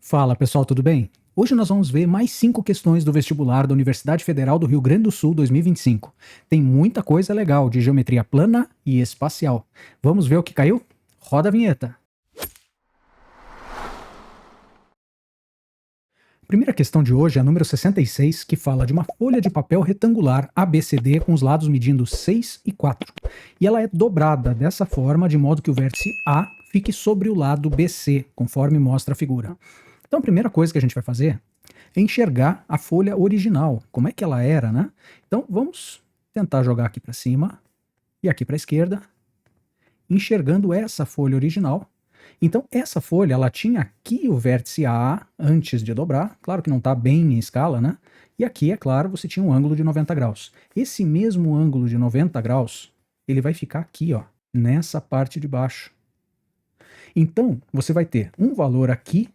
Fala pessoal, tudo bem? Hoje nós vamos ver mais 5 questões do vestibular da Universidade Federal do Rio Grande do Sul 2025. Tem muita coisa legal de geometria plana e espacial. Vamos ver o que caiu? Roda a vinheta. A primeira questão de hoje é a número 66, que fala de uma folha de papel retangular ABCD com os lados medindo 6 e 4. E ela é dobrada dessa forma, de modo que o vértice A fique sobre o lado BC, conforme mostra a figura. Então a primeira coisa que a gente vai fazer é enxergar a folha original, como é que ela era, né? Então vamos tentar jogar aqui para cima e aqui para a esquerda, enxergando essa folha original. Então essa folha, ela tinha aqui o vértice A antes de dobrar, claro que não está bem em escala, né? E aqui, é claro, você tinha um ângulo de 90 graus. Esse mesmo ângulo de 90 graus, ele vai ficar aqui, ó, nessa parte de baixo. Então você vai ter um valor aqui,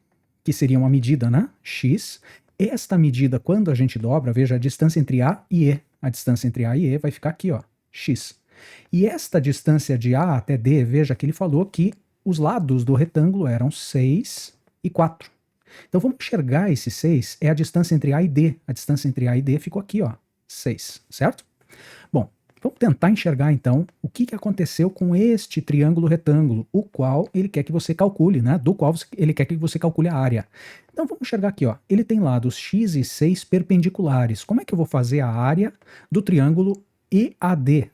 que seria uma medida, né? X. Esta medida, quando a gente dobra, veja a distância entre A e E. A distância entre A e E vai ficar aqui, ó, X. E esta distância de A até D, veja que ele falou que os lados do retângulo eram 6 e 4. Então vamos enxergar esse 6, é a distância entre A e D. A distância entre A e D ficou aqui, ó, 6, certo? Bom, vamos tentar enxergar então o que aconteceu com este triângulo retângulo, o qual ele quer que você calcule, né? Do qual ele quer que você calcule a área. Então vamos enxergar aqui, ó. Ele tem lados x e 6 perpendiculares. Como é que eu vou fazer a área do triângulo EAD?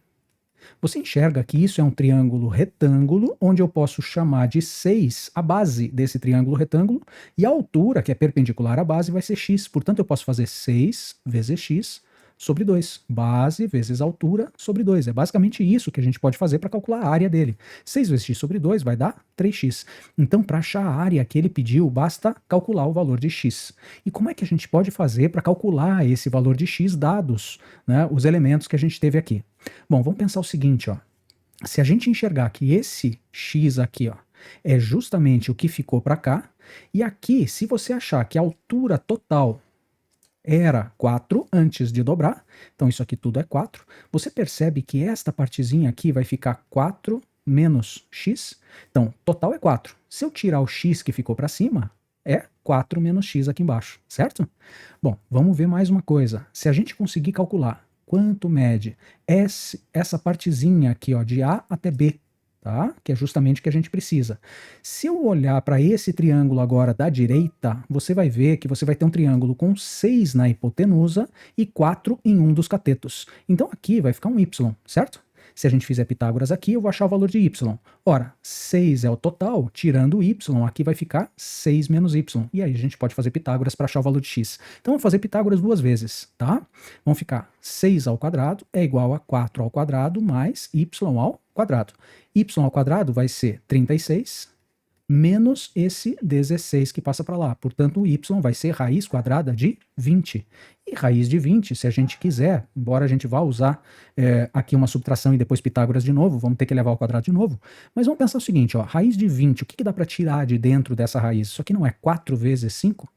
Você enxerga que isso é um triângulo retângulo, onde eu posso chamar de 6 a base desse triângulo retângulo, e a altura, que é perpendicular à base, vai ser x. Portanto, eu posso fazer 6 vezes x sobre 2. Base vezes altura sobre 2. É basicamente isso que a gente pode fazer para calcular a área dele. 6 vezes x sobre 2 vai dar 3x. Então, para achar a área que ele pediu, basta calcular o valor de x. E como é que a gente pode fazer para calcular esse valor de x dados, né, os elementos que a gente teve aqui? Bom, vamos pensar o seguinte, ó. Se a gente enxergar que esse x aqui, ó, é justamente o que ficou para cá, e aqui, se você achar que a altura total era 4 antes de dobrar, então isso aqui tudo é 4, você percebe que esta partezinha aqui vai ficar 4 menos x, então total é 4. Se eu tirar o x que ficou para cima, é 4 menos x aqui embaixo, certo? Bom, vamos ver mais uma coisa. Se a gente conseguir calcular quanto mede essa partezinha aqui, ó, de A até B, tá? Que é justamente o que a gente precisa. Se eu olhar para esse triângulo agora da direita, você vai ver que você vai ter um triângulo com 6 na hipotenusa e 4 em um dos catetos. Então aqui vai ficar um y, certo? Se a gente fizer Pitágoras aqui, eu vou achar o valor de y. Ora, 6 é o total, tirando o y, aqui vai ficar 6 menos y. E aí a gente pode fazer Pitágoras para achar o valor de x. Então vamos fazer Pitágoras duas vezes, tá? Vão ficar 6 ao quadrado é igual a 4 ao quadrado mais y ao quadrado. Y ao quadrado vai ser 36 menos esse 16 que passa para lá. Portanto, o y vai ser raiz quadrada de 20. E raiz de 20, se a gente quiser, embora a gente vá usar aqui uma subtração e depois Pitágoras de novo, vamos ter que levar ao quadrado de novo, mas vamos pensar o seguinte, ó, raiz de 20, o que dá para tirar de dentro dessa raiz? Isso aqui não é 4 vezes 5?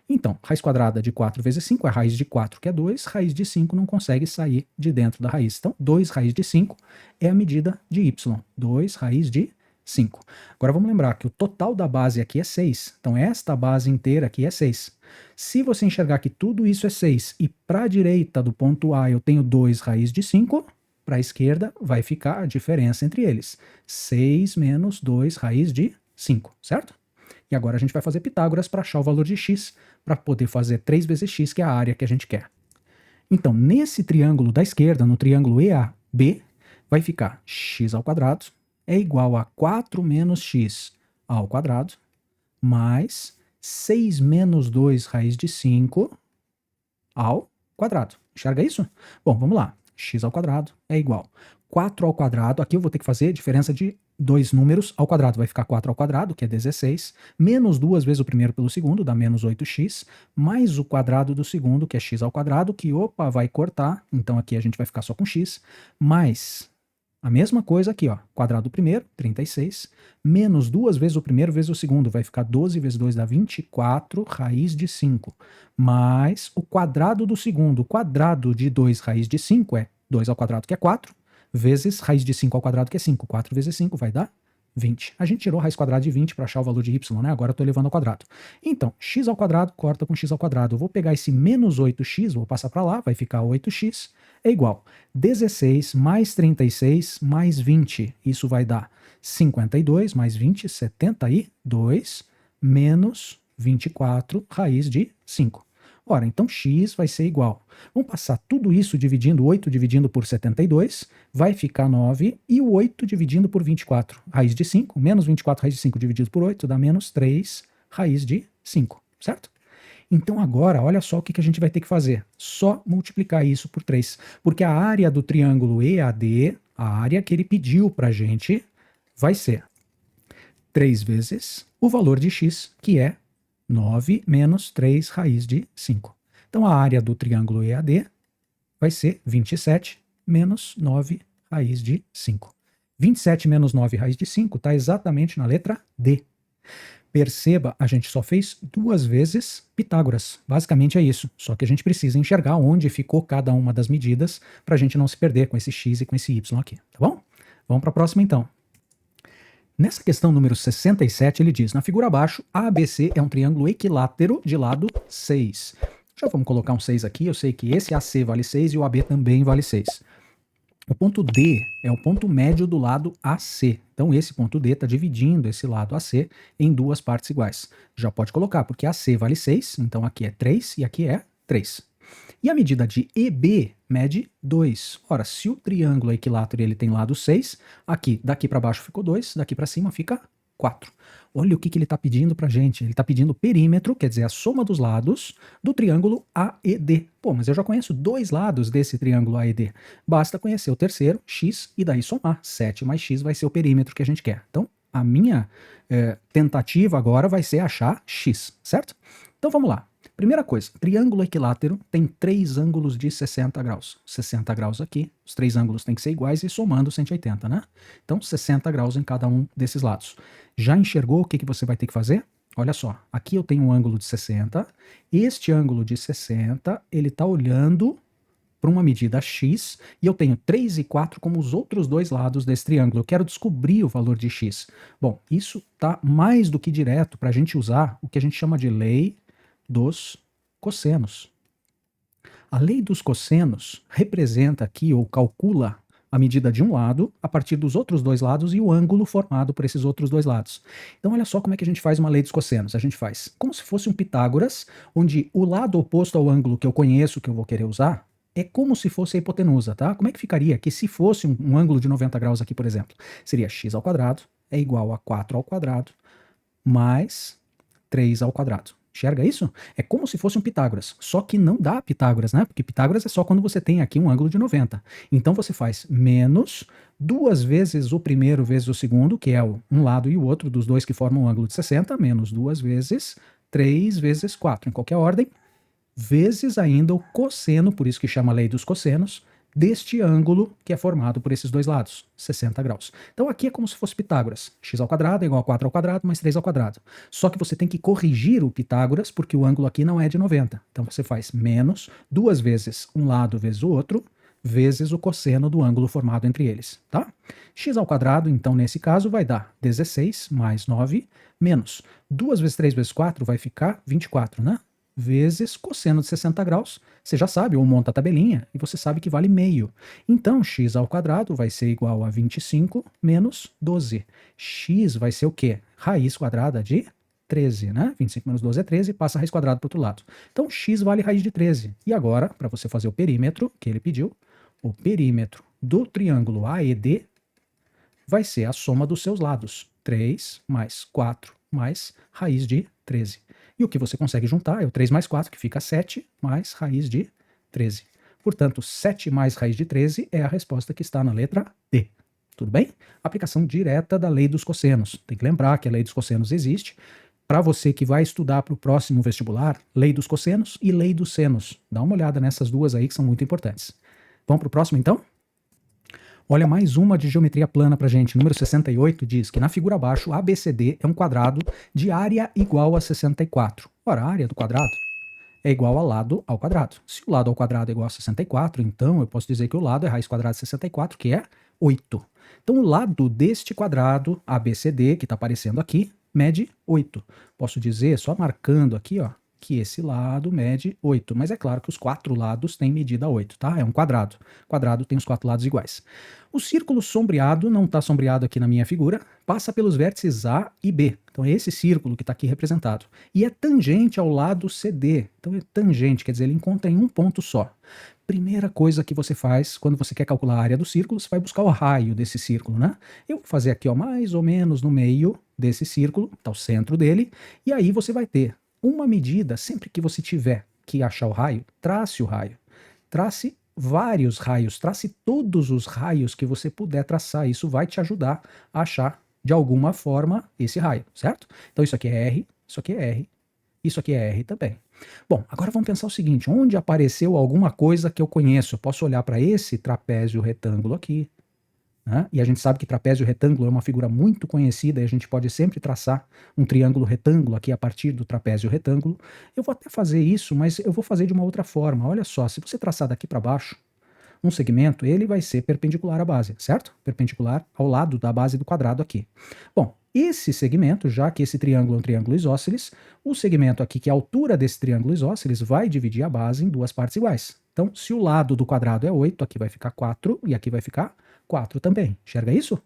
Então, raiz quadrada de 4 vezes 5 é raiz de 4, que é 2, raiz de 5 não consegue sair de dentro da raiz. Então, 2 raiz de 5 é a medida de y, 2 raiz de 5. Agora vamos lembrar que o total da base aqui é 6, então esta base inteira aqui é 6. Se você enxergar que tudo isso é 6 e para a direita do ponto A eu tenho 2 raiz de 5, para a esquerda vai ficar a diferença entre eles. 6 menos 2 raiz de 5, certo? E agora a gente vai fazer Pitágoras para achar o valor de x, para poder fazer 3 vezes x, que é a área que a gente quer. Então, nesse triângulo da esquerda, no triângulo EAB, vai ficar x ao quadrado é igual a 4 menos x ao quadrado, mais 6 menos 2 raiz de 5 ao quadrado. Enxerga isso? Bom, vamos lá. X ao quadrado é igual a 4 ao quadrado, aqui eu vou ter que fazer diferença de dois números ao quadrado, vai ficar 4 ao quadrado, que é 16, menos 2 vezes o primeiro pelo segundo, dá menos 8x, mais o quadrado do segundo, que é x ao quadrado, que, opa, vai cortar, então aqui a gente vai ficar só com x, mais a mesma coisa aqui, ó, quadrado do primeiro, 36, menos 2 vezes o primeiro vezes o segundo, vai ficar 12 vezes 2 dá 24, raiz de 5, mais o quadrado do segundo, o quadrado de 2 raiz de 5 é 2 ao quadrado, que é 4, vezes raiz de 5 ao quadrado, que é 5. 4 vezes 5 vai dar 20. A gente tirou a raiz quadrada de 20 para achar o valor de y, né? Agora eu estou elevando ao quadrado. Então, x ao quadrado corta com x ao quadrado. Eu vou pegar esse menos 8x, vou passar para lá, vai ficar 8x, é igual 16 mais 36 mais 20. Isso vai dar 52 mais 20, 72, menos 24, raiz de 5. Ora, então x vai ser igual. Vamos passar tudo isso dividindo 8 dividindo por 72, vai ficar 9, e o 8 dividindo por 24, raiz de 5, menos 24 raiz de 5 dividido por 8 dá menos 3 raiz de 5, certo? Então agora, olha só o que a gente vai ter que fazer. Só multiplicar isso por 3, porque a área do triângulo EAD, a área que ele pediu para a gente, vai ser 3 vezes o valor de x, que é 9 menos 3 raiz de 5. Então a área do triângulo EAD vai ser 27 menos 9 raiz de 5. 27 menos 9 raiz de 5 está exatamente na letra D. Perceba, a gente só fez 2 vezes Pitágoras. Basicamente é isso. Só que a gente precisa enxergar onde ficou cada uma das medidas para a gente não se perder com esse x e com esse y aqui, tá bom? Vamos para a próxima então. Nessa questão número 67, ele diz, na figura abaixo, ABC é um triângulo equilátero de lado 6. Já vamos colocar um 6 aqui, eu sei que esse AC vale 6 e o AB também vale 6. O ponto D é o ponto médio do lado AC. Então esse ponto D está dividindo esse lado AC em duas partes iguais. Já pode colocar, porque AC vale 6, então aqui é 3 e aqui é 3. E a medida de EB mede 2. Ora, se o triângulo é equilátero e ele tem lado 6, aqui, daqui para baixo ficou 2, daqui para cima fica 4. Olha o que ele está pedindo para a gente. Ele está pedindo o perímetro, quer dizer, a soma dos lados do triângulo AED. Pô, mas eu já conheço 2 lados desse triângulo AED. Basta conhecer o terceiro, x, e daí somar. 7 mais x vai ser o perímetro que a gente quer. Então, a minha tentativa agora vai ser achar x, certo? Então vamos lá. Primeira coisa, triângulo equilátero tem 3 ângulos de 60 graus. 60 graus aqui, os 3 ângulos têm que ser iguais e somando 180, né? Então 60 graus em cada um desses lados. Já enxergou o que você vai ter que fazer? Olha só, aqui eu tenho um ângulo de 60, este ângulo de 60, ele está olhando para uma medida x, e eu tenho 3 e 4 como os outros dois lados desse triângulo. Eu quero descobrir o valor de x. Bom, isso está mais do que direto para a gente usar o que a gente chama de lei dos cossenos. A lei dos cossenos representa aqui, ou calcula, a medida de um lado a partir dos outros dois lados e o ângulo formado por esses outros dois lados. Então olha só como é que a gente faz uma lei dos cossenos. A gente faz como se fosse um Pitágoras, onde o lado oposto ao ângulo que eu conheço, que eu vou querer usar, é como se fosse a hipotenusa, tá? Como é que ficaria que se fosse um ângulo de 90 graus aqui, por exemplo? Seria x ao quadrado é igual a 4 ao quadrado mais 3 ao quadrado. Enxerga isso? É como se fosse um Pitágoras, só que não dá Pitágoras, né? Porque Pitágoras é só quando você tem aqui um ângulo de 90. Então você faz menos 2 vezes o primeiro vezes o segundo, que é um lado e o outro dos dois que formam um ângulo de 60, menos 2 vezes 3 vezes 4, em qualquer ordem, vezes ainda o cosseno, por isso que chama a lei dos cossenos, deste ângulo que é formado por esses dois lados, 60 graus. Então aqui é como se fosse Pitágoras. X ao quadrado é igual a 4 ao quadrado mais 3 ao quadrado. Só que você tem que corrigir o Pitágoras porque o ângulo aqui não é de 90. Então você faz menos 2 vezes um lado vezes o outro, vezes o cosseno do ângulo formado entre eles, tá? X ao quadrado, então nesse caso vai dar 16 mais 9 menos 2 vezes 3 vezes 4 vai ficar 24, né? Vezes cosseno de 60 graus, você já sabe, ou monta a tabelinha, e você sabe que vale meio. Então, x ao quadrado vai ser igual a 25 menos 12. X vai ser o quê? Raiz quadrada de 13, né? 25 menos 12 é 13, passa a raiz quadrada para o outro lado. Então, x vale raiz de 13. E agora, para você fazer o perímetro que ele pediu, o perímetro do triângulo AED vai ser a soma dos seus lados. 3 mais 4 mais raiz de 13. E o que você consegue juntar é o 3 mais 4, que fica 7, mais raiz de 13. Portanto, 7 mais raiz de 13 é a resposta que está na letra D. Tudo bem? Aplicação direta da lei dos cossenos. Tem que lembrar que a lei dos cossenos existe. Para você que vai estudar para o próximo vestibular, lei dos cossenos e lei dos senos. Dá uma olhada nessas duas aí que são muito importantes. Vamos para o próximo, então? Olha mais uma de geometria plana pra gente. Número 68 diz que na figura abaixo, ABCD é um quadrado de área igual a 64. Ora, a área do quadrado é igual ao lado ao quadrado. Se o lado ao quadrado é igual a 64, então eu posso dizer que o lado é raiz quadrada de 64, que é 8. Então o lado deste quadrado ABCD, que está aparecendo aqui, mede 8. Posso dizer, só marcando aqui, ó, que esse lado mede 8. Mas é claro que os 4 lados têm medida 8, tá? É um quadrado. Quadrado tem os 4 lados iguais. O círculo sombreado, não está sombreado aqui na minha figura, passa pelos vértices A e B. Então é esse círculo que está aqui representado. E é tangente ao lado CD. Então é tangente, quer dizer, ele encontra em um ponto só. Primeira coisa que você faz quando você quer calcular a área do círculo, você vai buscar o raio desse círculo, né? Eu vou fazer aqui, ó, mais ou menos no meio desse círculo, tá o centro dele, e aí você vai ter uma medida, sempre que você tiver que achar o raio, trace o raio. Trace vários raios, trace todos os raios que você puder traçar. Isso vai te ajudar a achar, de alguma forma, esse raio, certo? Então isso aqui é R, isso aqui é R, isso aqui é R também. Bom, agora vamos pensar o seguinte, onde apareceu alguma coisa que eu conheço? Eu posso olhar para esse trapézio retângulo aqui, né? E a gente sabe que trapézio retângulo é uma figura muito conhecida e a gente pode sempre traçar um triângulo retângulo aqui a partir do trapézio retângulo. Eu vou até fazer isso, mas eu vou fazer de uma outra forma. Olha só, se você traçar daqui para baixo um segmento, ele vai ser perpendicular à base, certo? Perpendicular ao lado da base do quadrado aqui. Bom, esse segmento, já que esse triângulo é um triângulo isósceles, o segmento aqui, que é a altura desse triângulo isósceles, vai dividir a base em duas partes iguais. Então, se o lado do quadrado é 8, aqui vai ficar 4 e aqui vai ficar 4 também. Enxerga isso?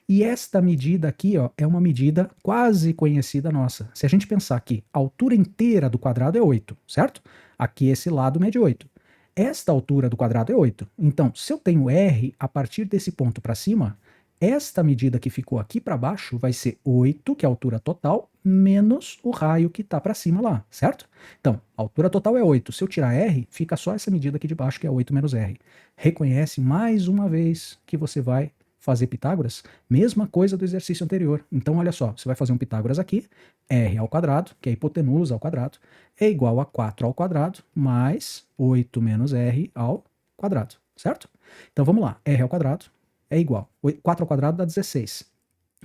E esta medida aqui, ó, é uma medida quase conhecida nossa. Se a gente pensar que a altura inteira do quadrado é 8, certo? Aqui esse lado mede 8. Esta altura do quadrado é 8. Então, se eu tenho R a partir desse ponto para cima, esta medida que ficou aqui para baixo vai ser 8, que é a altura total, menos o raio que está para cima lá, certo? Então, a altura total é 8. Se eu tirar R, fica só essa medida aqui de baixo, que é 8 menos R. Reconhece mais uma vez que você vai fazer Pitágoras, mesma coisa do exercício anterior. Então, olha só, você vai fazer um Pitágoras aqui, R ao quadrado, que é a hipotenusa ao quadrado, é igual a 4 ao quadrado, mais 8 menos R ao quadrado, certo? Então, vamos lá, R ao quadrado é igual, 4 ao quadrado dá 16,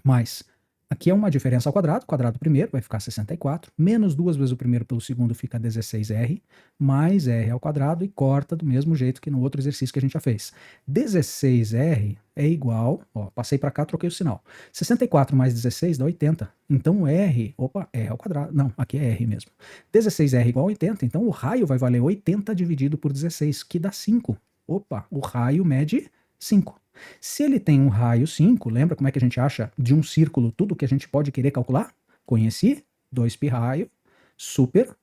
mais, aqui é uma diferença ao quadrado, quadrado primeiro vai ficar 64, menos 2 vezes o primeiro pelo segundo fica 16R, mais R ao quadrado e corta do mesmo jeito que no outro exercício que a gente já fez. 16R é igual, ó, passei para cá, troquei o sinal, 64 mais 16 dá 80, então R, opa, R ao quadrado, não, aqui é R mesmo, 16R igual a 80, então o raio vai valer 80 dividido por 16, que dá 5, opa, o raio mede 5. Se ele tem um raio 5, lembra como é que a gente acha de um círculo tudo que a gente pode querer calcular? Conheci, 2π raio, super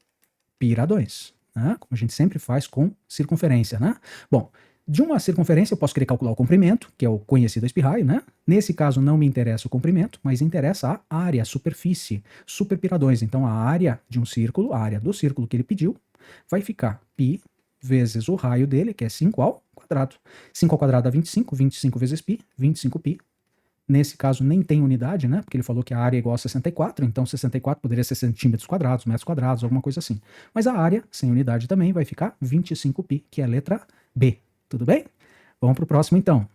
π ra 2, né? Como a gente sempre faz com circunferência, né? Bom, de uma circunferência eu posso querer calcular o comprimento, que é o conhecido 2π raio, né? Nesse caso não me interessa o comprimento, mas interessa a área, a superfície, super π ra 2. Então a área de um círculo, a área do círculo que ele pediu, vai ficar π vezes o raio dele, que é 5 ao quadrado. 5 ao quadrado dá 25, 25 vezes π, 25π. Nesse caso nem tem unidade, né? Porque ele falou que a área é igual a 64, então 64 poderia ser centímetros quadrados, metros quadrados, alguma coisa assim. Mas a área, sem unidade também, vai ficar 25π, que é a letra B. Tudo bem? Vamos para o próximo então.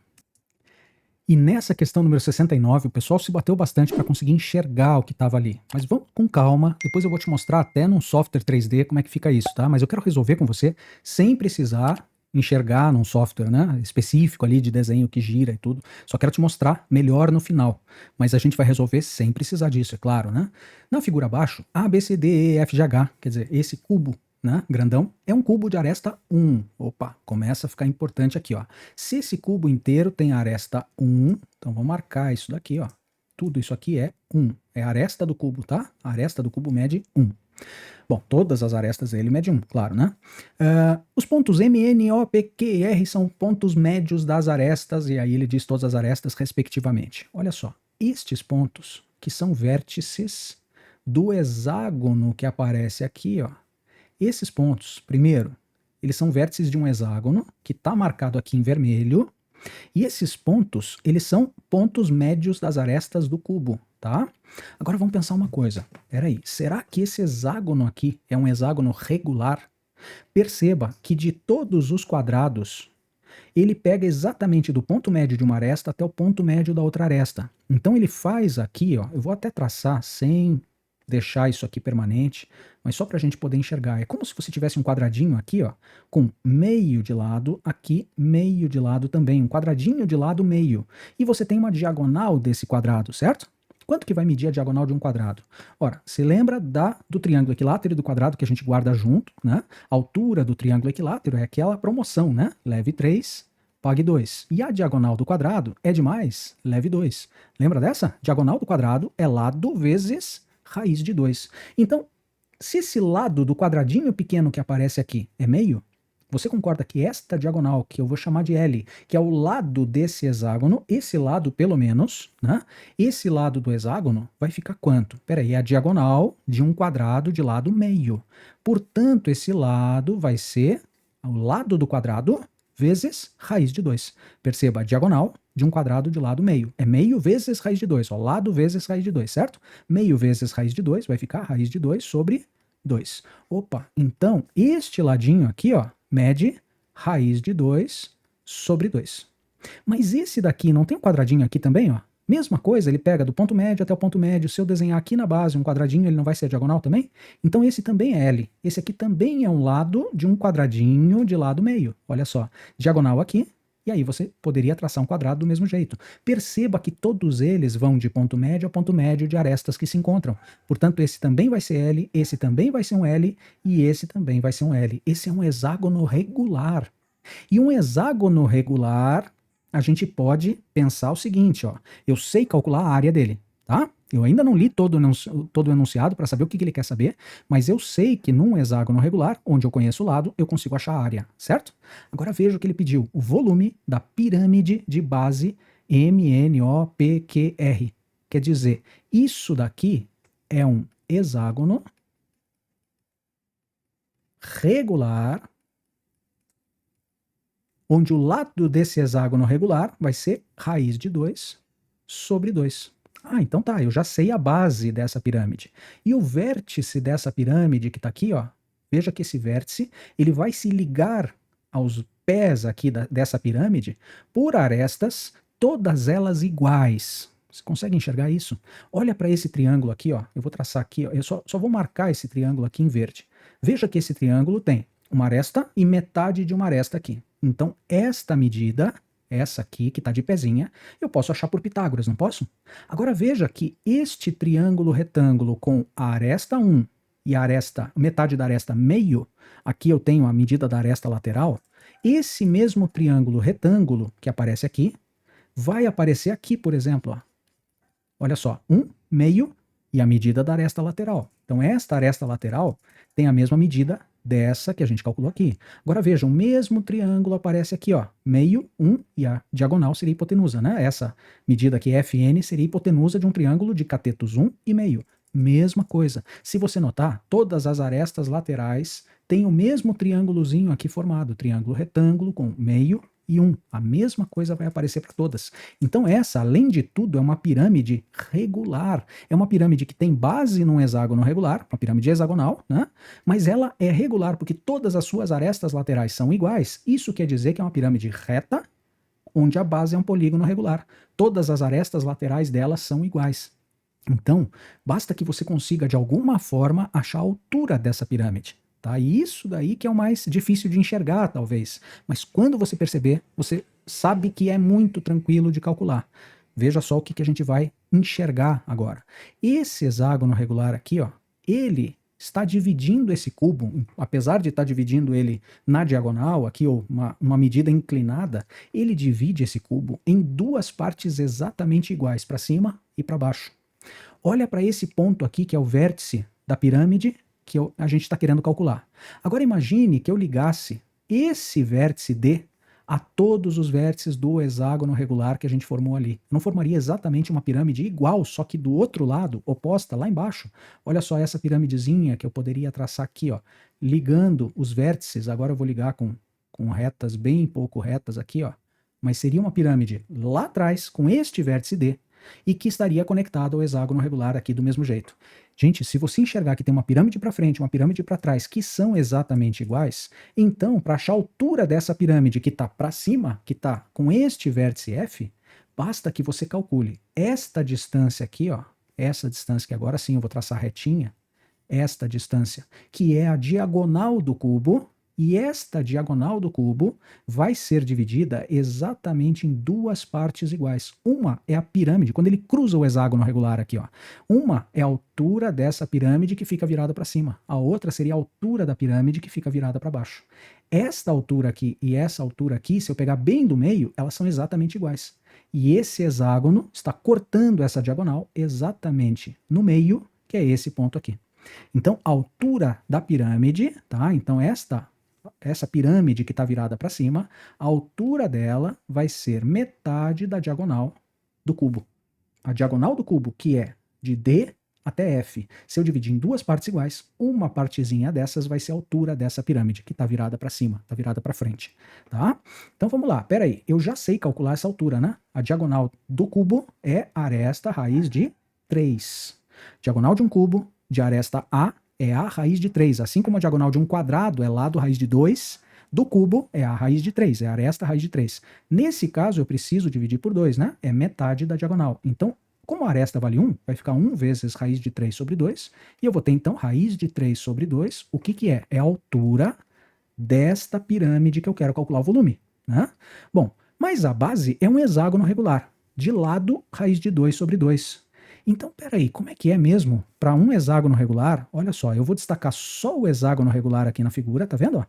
E nessa questão número 69, o pessoal se bateu bastante para conseguir enxergar o que estava ali. Mas vamos com calma, depois eu vou te mostrar até num software 3D como é que fica isso, tá? Mas eu quero resolver com você sem precisar enxergar num software, né, específico ali de desenho que gira e tudo. Só quero te mostrar melhor no final. Mas a gente vai resolver sem precisar disso, é claro, né? Na figura abaixo, A, B, C, D, E, F, G, H, quer dizer, esse cubo, né, grandão, é um cubo de aresta 1. Opa, começa a ficar importante aqui, ó. Se esse cubo inteiro tem aresta 1, então vamos marcar isso daqui, ó. Tudo isso aqui é 1. É a aresta do cubo, tá? A aresta do cubo mede 1. Bom, todas as arestas dele mede 1, claro, né? Os pontos M, N, O, P, Q e R são pontos médios das arestas, e aí ele diz todas as arestas respectivamente. Olha só, estes pontos, que são vértices do hexágono que aparece aqui, ó. Esses pontos, primeiro, eles são vértices de um hexágono, que está marcado aqui em vermelho, e esses pontos, eles são pontos médios das arestas do cubo, tá? Agora vamos pensar uma coisa. Peraí, será que esse hexágono aqui é um hexágono regular? Perceba que de todos os quadrados, ele pega exatamente do ponto médio de uma aresta até o ponto médio da outra aresta. Então ele faz aqui, ó, eu vou até traçar sem deixar isso aqui permanente, mas só para a gente poder enxergar. É como se você tivesse um quadradinho aqui, ó, com meio de lado, aqui meio de lado também, um quadradinho de lado meio. E você tem uma diagonal desse quadrado, certo? Quanto que vai medir a diagonal de um quadrado? Ora, se lembra do triângulo equilátero e do quadrado que a gente guarda junto, né? A altura do triângulo equilátero é aquela promoção, né? Leve 3, pague 2. E a diagonal do quadrado é de mais, leve 2. Lembra dessa? Diagonal do quadrado é lado vezes raiz de 2. Então, se esse lado do quadradinho pequeno que aparece aqui é meio, você concorda que esta diagonal, que eu vou chamar de L, que é o lado desse hexágono, esse lado pelo menos, né? Esse lado do hexágono vai ficar quanto? Peraí, é a diagonal de um quadrado de lado meio. Portanto, esse lado vai ser o lado do quadrado vezes raiz de 2. Perceba, a diagonal de um quadrado de lado meio. É meio vezes raiz de 2, ó, lado vezes raiz de 2, certo? Meio vezes raiz de 2 vai ficar raiz de 2 sobre 2. Opa, então este ladinho aqui, ó, mede raiz de 2 sobre 2. Mas esse daqui não tem um quadradinho aqui também, ó? Mesma coisa, ele pega do ponto médio até o ponto médio. Se eu desenhar aqui na base um quadradinho, ele não vai ser diagonal também? Então esse também é L. Esse aqui também é um lado de um quadradinho de lado meio. Olha só, diagonal aqui, e aí você poderia traçar um quadrado do mesmo jeito. Perceba que todos eles vão de ponto médio a ponto médio de arestas que se encontram. Portanto, esse também vai ser L, esse também vai ser um L, e esse também vai ser um L. Esse é um hexágono regular. E um hexágono regular, a gente pode pensar o seguinte, ó, eu sei calcular a área dele, tá? Eu ainda não li todo o enunciado para saber o que ele quer saber, mas eu sei que num hexágono regular, onde eu conheço o lado, eu consigo achar a área, certo? Agora veja o que ele pediu, o volume da pirâmide de base MNOPQR. Quer dizer, isso daqui é um hexágono regular, onde o lado desse hexágono regular vai ser raiz de 2 sobre 2. Ah, então tá, eu já sei a base dessa pirâmide. E o vértice dessa pirâmide que está aqui, ó, veja que esse vértice ele vai se ligar aos pés aqui dessa pirâmide por arestas, todas elas iguais. Você consegue enxergar isso? Olha para esse triângulo aqui, ó. Eu vou traçar aqui, ó. Eu só vou marcar esse triângulo aqui em verde. Veja que esse triângulo tem uma aresta e metade de uma aresta aqui. Então, esta medida, essa aqui, que está de pezinha, eu posso achar por Pitágoras, não posso? Agora veja que este triângulo retângulo com a aresta 1 e a aresta, metade da aresta meio, aqui eu tenho a medida da aresta lateral, esse mesmo triângulo retângulo que aparece aqui, vai aparecer aqui, por exemplo, ó. Olha só, 1 meio e a medida da aresta lateral. Então, esta aresta lateral tem a mesma medida dessa que a gente calculou aqui. Agora vejam, o mesmo triângulo aparece aqui, ó, meio, 1, e a diagonal seria hipotenusa, né? Essa medida aqui, Fn, seria hipotenusa de um triângulo de catetos 1 e meio. Mesma coisa. Se você notar, todas as arestas laterais têm o mesmo triângulozinho aqui formado, triângulo retângulo com meio e 1. A mesma coisa vai aparecer para todas. Então essa, além de tudo, é uma pirâmide regular. É uma pirâmide que tem base num hexágono regular, uma pirâmide hexagonal, né? Mas ela é regular porque todas as suas arestas laterais são iguais. Isso quer dizer que é uma pirâmide reta, onde a base é um polígono regular. Todas as arestas laterais delas são iguais. Então, basta que você consiga, de alguma forma, achar a altura dessa pirâmide. Tá? E isso daí que é o mais difícil de enxergar, talvez. Mas quando você perceber, você sabe que é muito tranquilo de calcular. Veja só o que a gente vai enxergar agora. Esse hexágono regular aqui, ó, ele está dividindo esse cubo, apesar de estar dividindo ele na diagonal, aqui, ou uma medida inclinada, ele divide esse cubo em duas partes exatamente iguais, para cima e para baixo. Olha para esse ponto aqui, que é o vértice da pirâmide, que a gente está querendo calcular. Agora imagine que eu ligasse esse vértice D a todos os vértices do hexágono regular que a gente formou ali. Eu não formaria exatamente uma pirâmide igual, só que do outro lado, oposta, lá embaixo. Olha só essa piramidezinha que eu poderia traçar aqui, ó, ligando os vértices. Agora eu vou ligar com retas bem pouco retas aqui, ó. Mas seria uma pirâmide lá atrás, com este vértice D, e que estaria conectado ao hexágono regular aqui do mesmo jeito. Gente, se você enxergar que tem uma pirâmide para frente, uma pirâmide para trás, que são exatamente iguais, então, para achar a altura dessa pirâmide que está para cima, que está com este vértice F, basta que você calcule esta distância aqui, ó, essa distância, que agora sim eu vou traçar retinha, esta distância, que é a diagonal do cubo, e esta diagonal do cubo vai ser dividida exatamente em duas partes iguais. Uma é a pirâmide, quando ele cruza o hexágono regular aqui, ó. Uma é a altura dessa pirâmide que fica virada para cima. A outra seria a altura da pirâmide que fica virada para baixo. Esta altura aqui e essa altura aqui, se eu pegar bem do meio, elas são exatamente iguais. E esse hexágono está cortando essa diagonal exatamente no meio, que é esse ponto aqui. Então, a altura da pirâmide, tá? Então, essa pirâmide que está virada para cima, a altura dela vai ser metade da diagonal do cubo. A diagonal do cubo, que é de D até F, se eu dividir em duas partes iguais, uma partezinha dessas vai ser a altura dessa pirâmide, que está virada para cima, está virada para frente. Tá? Então vamos lá, peraí, eu já sei calcular essa altura, né? A diagonal do cubo é aresta raiz de 3. Diagonal de um cubo de aresta A é a raiz de 3, assim como a diagonal de um quadrado é lado raiz de 2, do cubo é a raiz de 3, é a aresta raiz de 3. Nesse caso, eu preciso dividir por 2, né? É metade da diagonal. Então, como a aresta vale 1, vai ficar 1 vezes raiz de 3 sobre 2, e eu vou ter, então, raiz de 3 sobre 2, o que que é? É a altura desta pirâmide que eu quero calcular o volume, né? Bom, mas a base é um hexágono regular, de lado raiz de 2 sobre 2. Então, peraí, como é que é mesmo? Para um hexágono regular, olha só, eu vou destacar só o hexágono regular aqui na figura, tá vendo? Ó?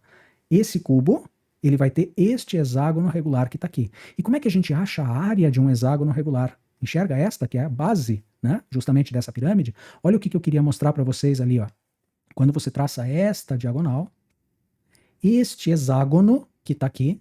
Esse cubo, ele vai ter este hexágono regular que está aqui. E como é que a gente acha a área de um hexágono regular? Enxerga esta, que é a base, né, justamente dessa pirâmide? Olha o que eu queria mostrar para vocês ali, ó. Quando você traça esta diagonal, este hexágono que está aqui,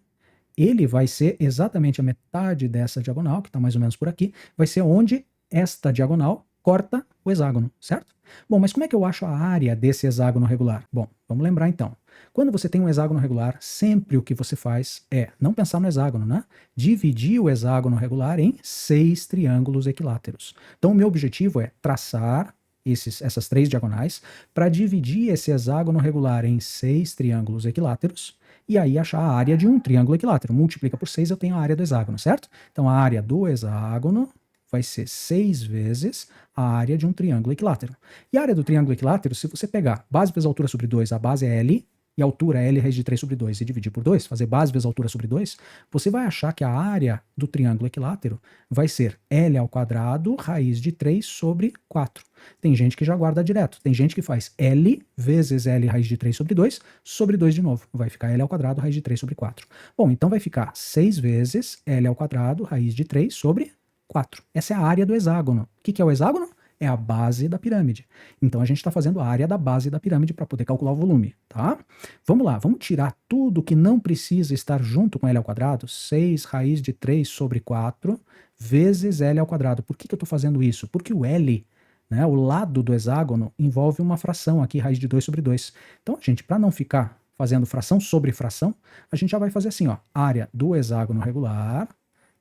ele vai ser exatamente a metade dessa diagonal, que está mais ou menos por aqui, vai ser onde esta diagonal corta o hexágono, certo? Bom, mas como é que eu acho a área desse hexágono regular? Bom, vamos lembrar então. Quando você tem um hexágono regular, sempre o que você faz é não pensar no hexágono, né? Dividir o hexágono regular em 6 triângulos equiláteros. Então, o meu objetivo é traçar essas 3 diagonais para dividir esse hexágono regular em 6 triângulos equiláteros e aí achar a área de um triângulo equilátero. Multiplica por 6, eu tenho a área do hexágono, certo? Então, a área do hexágono vai ser 6 vezes a área de um triângulo equilátero. E a área do triângulo equilátero, se você pegar base vezes altura sobre 2, a base é L, e a altura é L raiz de 3 sobre 2, e dividir por 2, fazer base vezes altura sobre 2, você vai achar que a área do triângulo equilátero vai ser L ao quadrado raiz de 3 sobre 4. Tem gente que já guarda direto, tem gente que faz L vezes L raiz de 3 sobre 2 de novo. Vai ficar L ao quadrado raiz de 3 sobre 4. Bom, então vai ficar 6 vezes L ao quadrado raiz de 3 sobre 4. Essa é a área do hexágono. O que é o hexágono? É a base da pirâmide. Então a gente está fazendo a área da base da pirâmide para poder calcular o volume, tá? Vamos lá, vamos tirar tudo que não precisa estar junto com L ao quadrado, 6 raiz de 3 sobre 4 vezes L ao quadrado. Por que eu estou fazendo isso? Porque o L, né, o lado do hexágono, envolve uma fração aqui, raiz de 2 sobre 2. Então, gente, para não ficar fazendo fração sobre fração, a gente já vai fazer assim, ó, área do hexágono regular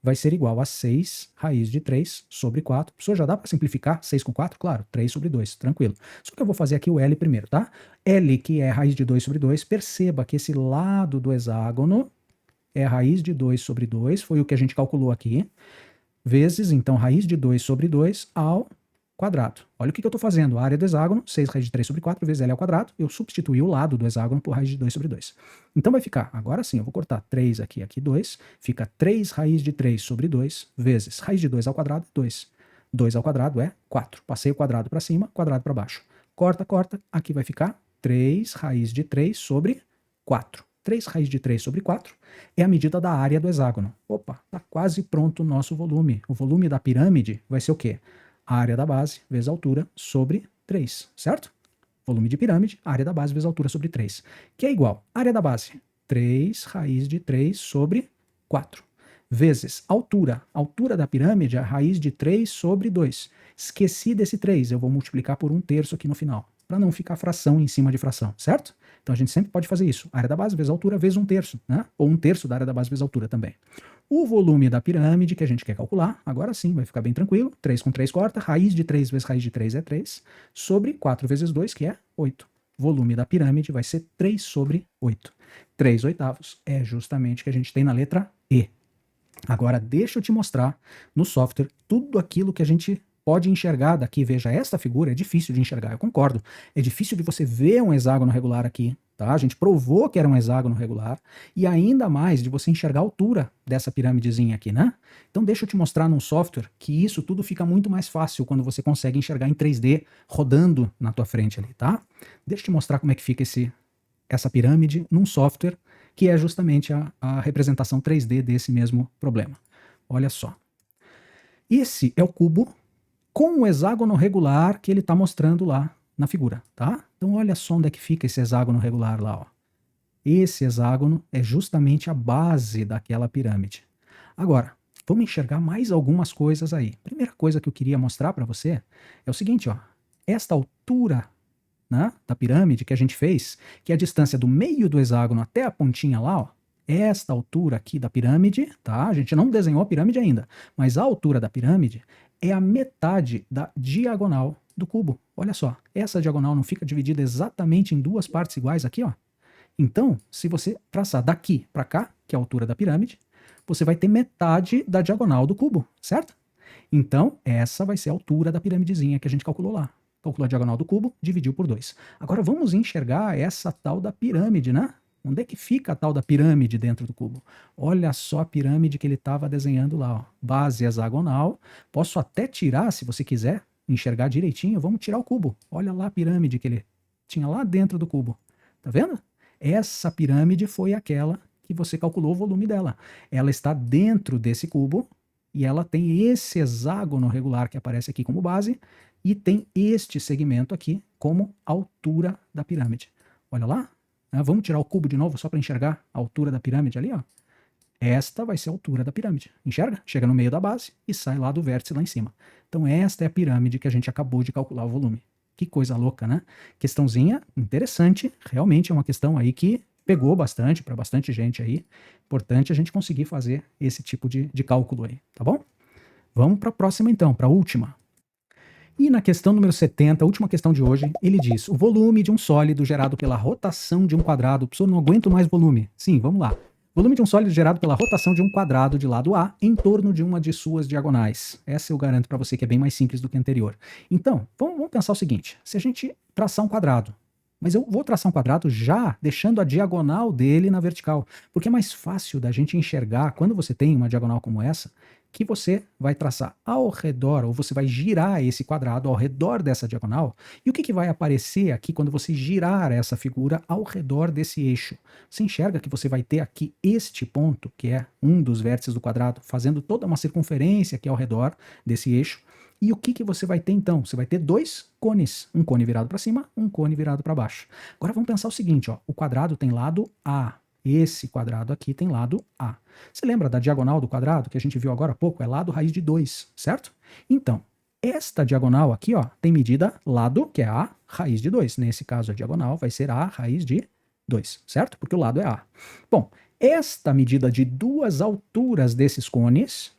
vai ser igual a 6 raiz de 3 sobre 4. Professor, já dá para simplificar 6 com 4? Claro, 3 sobre 2, tranquilo. Só que eu vou fazer aqui o L primeiro, tá? L, que é raiz de 2 sobre 2, perceba que esse lado do hexágono é raiz de 2 sobre 2, foi o que a gente calculou aqui, vezes, então, raiz de 2 sobre 2 ao quadrado. Olha o que eu estou fazendo. A área do hexágono, 6 raiz de 3 sobre 4 vezes L ao quadrado. Eu substituí o lado do hexágono por raiz de 2 sobre 2. Então vai ficar, agora sim, eu vou cortar 3 aqui, aqui 2. Fica 3 raiz de 3 sobre 2 vezes raiz de 2 ao quadrado, 2. 2 ao quadrado é 4. Passei o quadrado para cima, quadrado para baixo. Corta, corta. Aqui vai ficar 3 raiz de 3 sobre 4. 3 raiz de 3 sobre 4 é a medida da área do hexágono. Opa, está quase pronto o nosso volume. O volume da pirâmide vai ser o quê? A área da base vezes a altura sobre 3, certo? Volume de pirâmide, área da base vezes a altura sobre 3, que é igual área da base, 3 raiz de 3 sobre 4, vezes altura. Altura da pirâmide é a raiz de 3 sobre 2. Esqueci desse 3, eu vou multiplicar por 1/3 aqui no final, para não ficar fração em cima de fração, certo? Então a gente sempre pode fazer isso. Área da base vezes a altura vezes 1/3, né? Ou 1/3 da área da base vezes a altura também. O volume da pirâmide que a gente quer calcular, agora sim, vai ficar bem tranquilo. 3 com 3 corta, raiz de 3 vezes raiz de 3 é 3, sobre 4 vezes 2, que é 8. Volume da pirâmide vai ser 3 sobre 8. 3 oitavos é justamente o que a gente tem na letra E. Agora deixa eu te mostrar no software tudo aquilo que a gente pode enxergar daqui, veja, esta figura é difícil de enxergar, eu concordo. É difícil de você ver um hexágono regular aqui, tá? A gente provou que era um hexágono regular, e ainda mais de você enxergar a altura dessa pirâmidezinha aqui, né? Então deixa eu te mostrar num software que isso tudo fica muito mais fácil quando você consegue enxergar em 3D rodando na tua frente ali, tá? Deixa eu te mostrar como é que fica essa pirâmide num software que é justamente a representação 3D desse mesmo problema. Olha só. Esse é o cubo com o hexágono regular que ele está mostrando lá na figura, tá? Então olha só onde é que fica esse hexágono regular lá, ó. Esse hexágono é justamente a base daquela pirâmide. Agora, vamos enxergar mais algumas coisas aí. Primeira coisa que eu queria mostrar para você é o seguinte, ó. Esta altura, né, da pirâmide que a gente fez, que é a distância do meio do hexágono até a pontinha lá, ó, esta altura aqui da pirâmide, tá? A gente não desenhou a pirâmide ainda, mas a altura da pirâmide é a metade da diagonal do cubo. Olha só, essa diagonal não fica dividida exatamente em duas partes iguais aqui, ó? Então, se você traçar daqui para cá, que é a altura da pirâmide, você vai ter metade da diagonal do cubo, certo? Então, essa vai ser a altura da piramidezinha que a gente calculou lá. Calculou a diagonal do cubo, dividiu por 2. Agora vamos enxergar essa tal da pirâmide, né? Onde é que fica a tal da pirâmide dentro do cubo? Olha só a pirâmide que ele estava desenhando lá, ó. Base hexagonal. Posso até tirar, se você quiser enxergar direitinho, vamos tirar o cubo. Olha lá a pirâmide que ele tinha lá dentro do cubo. Tá vendo? Essa pirâmide foi aquela que você calculou o volume dela. Ela está dentro desse cubo e ela tem esse hexágono regular que aparece aqui como base e tem este segmento aqui como altura da pirâmide. Olha lá. Vamos tirar o cubo de novo só para enxergar a altura da pirâmide ali, ó. Esta vai ser a altura da pirâmide. Enxerga? Chega no meio da base e sai lá do vértice lá em cima. Então esta é a pirâmide que a gente acabou de calcular o volume. Que coisa louca, né? Questãozinha interessante. Realmente é uma questão aí que pegou bastante para bastante gente aí. Importante a gente conseguir fazer esse tipo de cálculo aí, tá bom? Vamos para a próxima então, para a última. E na questão número 70, a última questão de hoje, ele diz: o volume de um sólido gerado pela rotação de um quadrado. Professor, não aguento mais volume. Sim, vamos lá. Volume de um sólido gerado pela rotação de um quadrado de lado A em torno de uma de suas diagonais. Essa eu garanto para você que é bem mais simples do que a anterior. Então, vamos pensar o seguinte: se a gente traçar um quadrado, mas eu vou traçar um quadrado já deixando a diagonal dele na vertical, porque é mais fácil da gente enxergar quando você tem uma diagonal como essa, que você vai traçar ao redor, ou você vai girar esse quadrado ao redor dessa diagonal, e o que vai aparecer aqui quando você girar essa figura ao redor desse eixo? Você enxerga que você vai ter aqui este ponto, que é um dos vértices do quadrado, fazendo toda uma circunferência aqui ao redor desse eixo, e o que você vai ter então? Você vai ter dois cones, um cone virado para cima, um cone virado para baixo. Agora vamos pensar o seguinte, ó, o quadrado tem lado A, esse quadrado aqui tem lado A. Você lembra da diagonal do quadrado que a gente viu agora há pouco? É lado raiz de 2, certo? Então, esta diagonal aqui, ó, tem medida lado, que é A raiz de 2. Nesse caso, a diagonal vai ser A raiz de 2, certo? Porque o lado é A. Bom, esta medida de duas alturas desses cones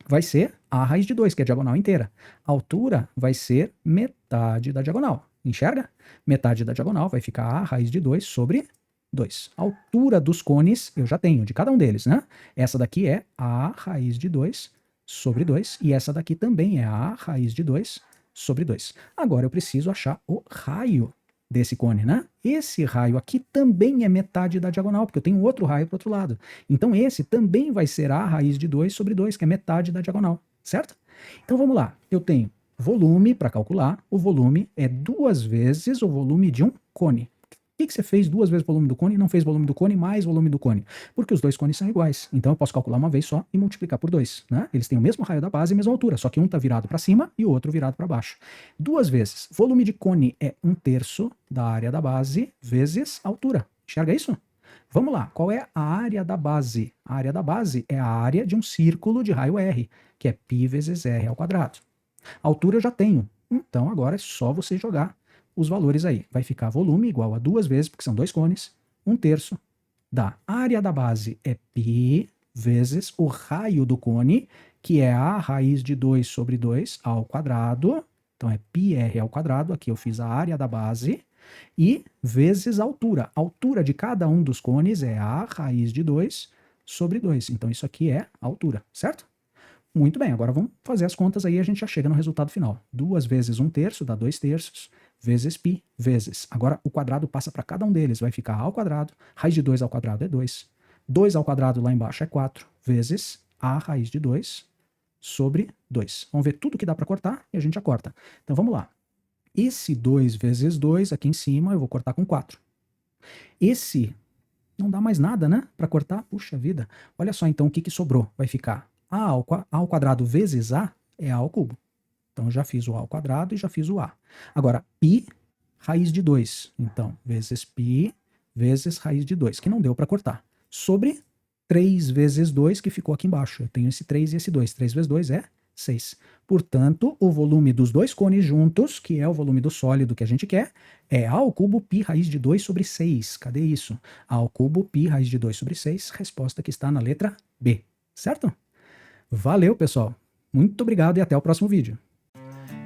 vai ser A raiz de 2, que é a diagonal inteira. A altura vai ser metade da diagonal. Enxerga? Metade da diagonal vai ficar A raiz de 2 sobre 2. A altura dos cones eu já tenho, de cada um deles, né? Essa daqui é A raiz de 2 sobre 2, e essa daqui também é A raiz de 2 sobre 2. Agora eu preciso achar o raio desse cone, né? Esse raio aqui também é metade da diagonal, porque eu tenho outro raio para o outro lado. Então esse também vai ser A raiz de 2 sobre 2, que é metade da diagonal, certo? Então vamos lá, eu tenho volume para calcular, o volume é 2 vezes o volume de um cone. Por que você fez 2 vezes o volume do cone e não fez volume do cone mais volume do cone? Porque os dois cones são iguais. Então eu posso calcular uma vez só e multiplicar por 2. Né? Eles têm o mesmo raio da base e a mesma altura, só que um está virado para cima e o outro virado para baixo. 2 vezes. Volume de cone é 1/3 da área da base vezes a altura. Enxerga isso? Vamos lá. Qual é a área da base? A área da base é a área de um círculo de raio R, que é π vezes R ao quadrado. A altura eu já tenho. Então agora é só você jogar os valores aí. Vai ficar volume igual a 2 vezes, porque são dois cones, 1/3 da área da base é π vezes o raio do cone, que é A raiz de 2 sobre 2 ao quadrado. Então é πr ao quadrado, aqui eu fiz a área da base, e vezes a altura. A altura de cada um dos cones é A raiz de 2 sobre 2. Então isso aqui é a altura, certo? Muito bem, agora vamos fazer as contas aí e a gente já chega no resultado final. 2 vezes 1/3 dá 2/3, vezes π, vezes. Agora o quadrado passa para cada um deles, vai ficar a ao quadrado, raiz de 2 ao quadrado é 2. 2 ao quadrado lá embaixo é 4, vezes a raiz de 2 sobre 2. Vamos ver tudo que dá para cortar e a gente já corta. Então vamos lá. Esse 2 vezes 2 aqui em cima eu vou cortar com 4. Esse não dá mais nada, né? Para cortar, puxa vida. Olha só então o que sobrou. Vai ficar a ao quadrado vezes a é a ao cubo. Então eu já fiz o a ao quadrado e já fiz o a. Agora, π raiz de 2. Então, vezes π vezes raiz de 2, que não deu para cortar. Sobre 3 vezes 2, que ficou aqui embaixo. Eu tenho esse 3 e esse 2. 3 vezes 2 é 6. Portanto, o volume dos dois cones juntos, que é o volume do sólido que a gente quer, é a ao cubo π raiz de 2 sobre 6. Cadê isso? A ao cubo π raiz de 2 sobre 6, resposta que está na letra B. Certo? Valeu, pessoal. Muito obrigado e até o próximo vídeo.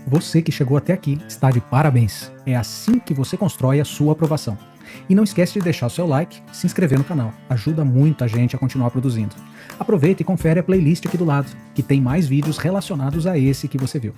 Você que chegou até aqui está de parabéns. É assim que você constrói a sua aprovação. E não esquece de deixar o seu like e se inscrever no canal. Ajuda muito a gente a continuar produzindo. Aproveita e confere a playlist aqui do lado, que tem mais vídeos relacionados a esse que você viu.